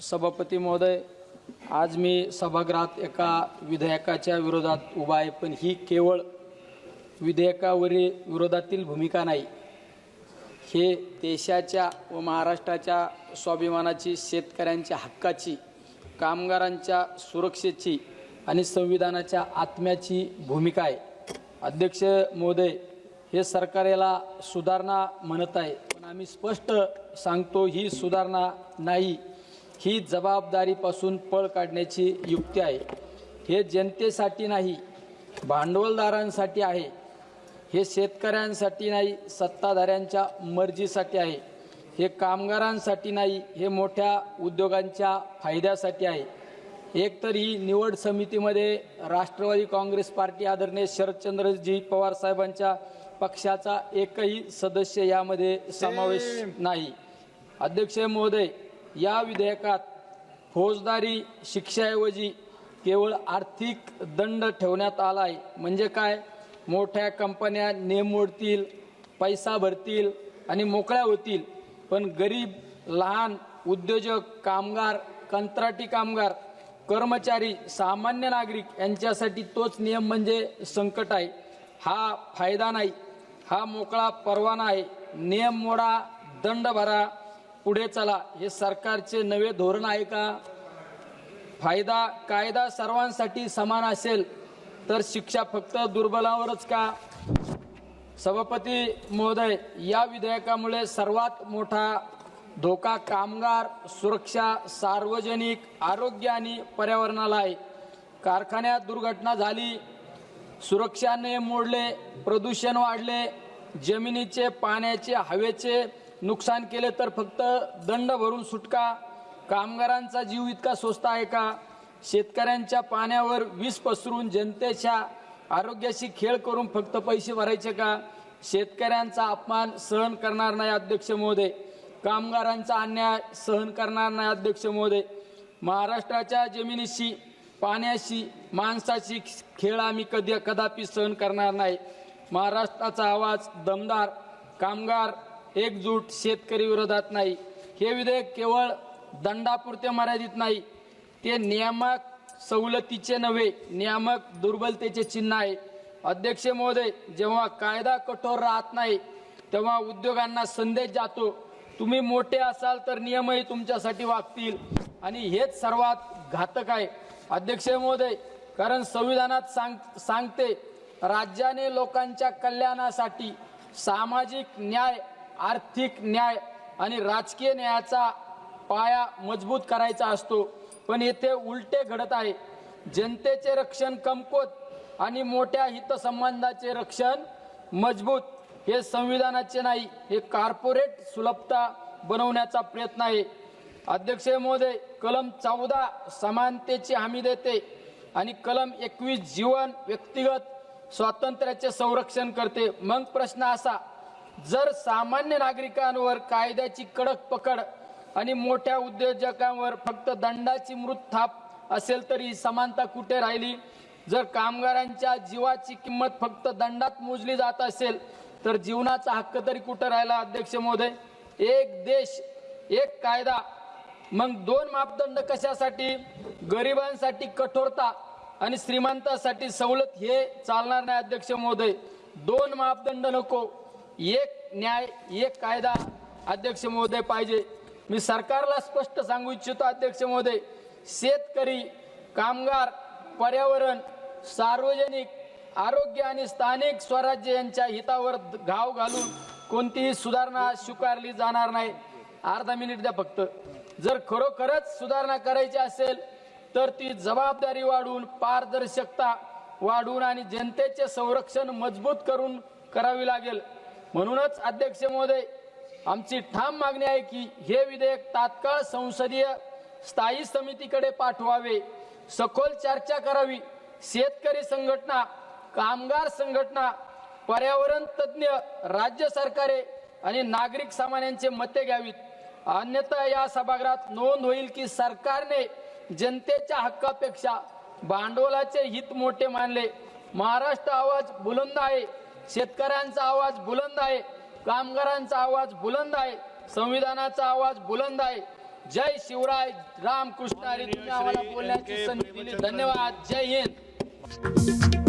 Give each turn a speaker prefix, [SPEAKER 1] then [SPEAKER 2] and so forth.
[SPEAKER 1] सभापती महोदय, आज मी सभागृहात एका विधेयकाच्या विरोधात उभा आहे, पण ही केवळ विधेयकावरील विरोधातील भूमिका नाही. हे देशाच्या व महाराष्ट्राच्या स्वाभिमानाची, शेतकऱ्यांच्या हक्काची, कामगारांच्या सुरक्षेची आणि संविधानाच्या आत्म्याची भूमिका आहे. अध्यक्ष महोदय, हे सरकार याला सुधारणा म्हणत आहे, पण आम्ही स्पष्ट सांगतो ही सुधारणा नाही. ही जबाबदारीपासून पळ काढण्याची युक्ती आहे. हे जनतेसाठी नाही, भांडवलदारांसाठी आहे. हे शेतकऱ्यांसाठी नाही, सत्ताधाऱ्यांच्या मर्जीसाठी आहे. हे कामगारांसाठी नाही, हे मोठ्या उद्योगांच्या फायद्यासाठी आहे. एकतर ही निवड समितीमध्ये राष्ट्रवादी काँग्रेस पार्टी आदरणीय शरदचंद्रजी पवार साहेबांच्या पक्षाचा एकही सदस्य यामध्ये समावेश नाही. अध्यक्ष महोदय, या विधेयकात फौजदारी शिक्षेऐवजी केवळ आर्थिक दंड ठेवण्यात आला आहे. म्हणजे काय? मोठ्या कंपन्या नियम मोडतील, पैसा भरतील आणि मोकळ्या होतील, पण गरीब, लहान उद्योजक, कामगार, कंत्राटी कामगार, कर्मचारी, सामान्य नागरिक यांच्यासाठी तोच नियम म्हणजे संकट आहे. हा फायदा नाही, हा मोकळा परवाना आहे. नियम मोडा, दंड भरा, पुढे चला, हे सरकारचे नवे धोरण आहे का? कायदा सर्वांसाठी समान असेल तर शिक्षा फक्त दुर्बलावरच का? सभापती महोदय, या विधेयकामुळे सर्वात मोठा धोका कामगार सुरक्षा, सार्वजनिक आरोग्य आणि पर्यावरणाला आहे. कारखान्यात दुर्घटना झाली, सुरक्षाने मोडले, प्रदूषण वाढले, जमिनीचे, पाण्याचे, हवेचे नुकसान केले तर फक्त दंड भरून सुटका? कामगारांचा जीव इतका स्वस्त आहे का? शेतकऱ्यांच्या पाण्यावर विष पसरून जनतेच्या आरोग्याशी खेळ करून फक्त पैसे भरायचे का? शेतकऱ्यांचा अपमान सहन करणार नाही अध्यक्ष महोदय. कामगारांचा अन्याय सहन करणार नाही अध्यक्ष महोदय. महाराष्ट्राच्या जमिनीशी, पाण्याशी, माणसाशी खेळ आम्ही कदापि सहन करणार नाही. महाराष्ट्राचा आवाज दमदार, कामगार एकजूट, शेतकरी विरोधात नाही. हे विधेयक केवळ दंडापुरते मर्यादित नाही, ते नियामक सवलतीचे नव्हे, नियामक दुर्बलतेचे चिन्ह आहे. अध्यक्ष महोदय, जेव्हा कायदा कठोर राहत नाही तेव्हा उद्योगांना संदेश जातो, तुम्ही मोठे असाल तर नियमही तुमच्यासाठी वागतील, आणि हेच सर्वात घातक आहे अध्यक्ष महोदय. कारण संविधानात सांगते, राज्याने लोकांच्या कल्याणासाठी सामाजिक न्याय, आर्थिक न्याय आणि राजकीय न्यायाचा पाया मजबूत करायचा असतो. पण येथे उलटे घडत आहे. जनतेचे रक्षण कमकुवत आणि मोठ्या हितसंबंधाचे रक्षण मजबूत. हे संविधानाचे नाही, हे कॉर्पोरेट सुलभता बनवण्याचा प्रयत्न आहे. अध्यक्ष महोदय, कलम 14 समानतेची हमी देते आणि कलम 21 जीवन, व्यक्तिगत स्वातंत्र्याचे संरक्षण करते. मग प्रश्न असा, जर सामान्य नागरिकांवर कायद्याची कडक पकड आणि मोठ्या उद्योजकांवर फक्त दंडाची मृत थाप असेल तरी समानता कुठे राहिली? जर कामगारांच्या जीवाची किंमत फक्त दंडात मोजली जात असेल तर जीवनाचा हक्क तरी कुठे राहिला अध्यक्ष महोदय? एक देश, एक कायदा, मग दोन मापदंड कशासाठी? गरिबांसाठी कठोरता आणि श्रीमंतांसाठी सवलत, हे चालणार नाही अध्यक्ष महोदय. दोन मापदंड नको, एक न्याय, एक कायदा अध्यक्ष महोदय पाहिजे. मी सरकारला स्पष्ट सांगू इच्छितो अध्यक्ष महोदय, शेतकरी, कामगार, पर्यावरण, सार्वजनिक आरोग्य आणि स्थानिक स्वराज्य यांच्या हितावर घाव घालून कोणतीही सुधारणा स्वीकारली जाणार नाही. अर्धा मिनिट द्या फक्त. जर खरोखरच सुधारणा करायची असेल तर ती जबाबदारी वाढवून, पारदर्शकता वाढवून आणि जनतेचे संरक्षण मजबूत करून करावी लागेल. म्हणूनच अध्यक्ष महोदय, आमची ठाम मागणी आहे की हे विधेयक तात्काळ संसदीय स्थायी समितीकडे पाठवावे, सखोल चर्चा करावी. शेतकरी संघटना, कामगार संघटना, पर्यावरण तज्ज्ञ, राज्य सरकारे आणि नागरिक सामान्यांचे मते घ्यावीत. अन्यथा या सभागृहात नोंद होईल की सरकारने जनतेच्या हक्कापेक्षा भांडवलाचे हित मोठे मानले. महाराष्ट्र आवाज बुलंद आहे, शेतकऱ्यांचा आवाज बुलंद आहे, कामगारांचा आवाज बुलंद आहे, संविधानाचा आवाज बुलंद आहे. जय शिवराय. रामकृष्ण हरी. तुम्ही आम्हाला बोलण्याची संधी दिली. धन्यवाद. जय हिंद.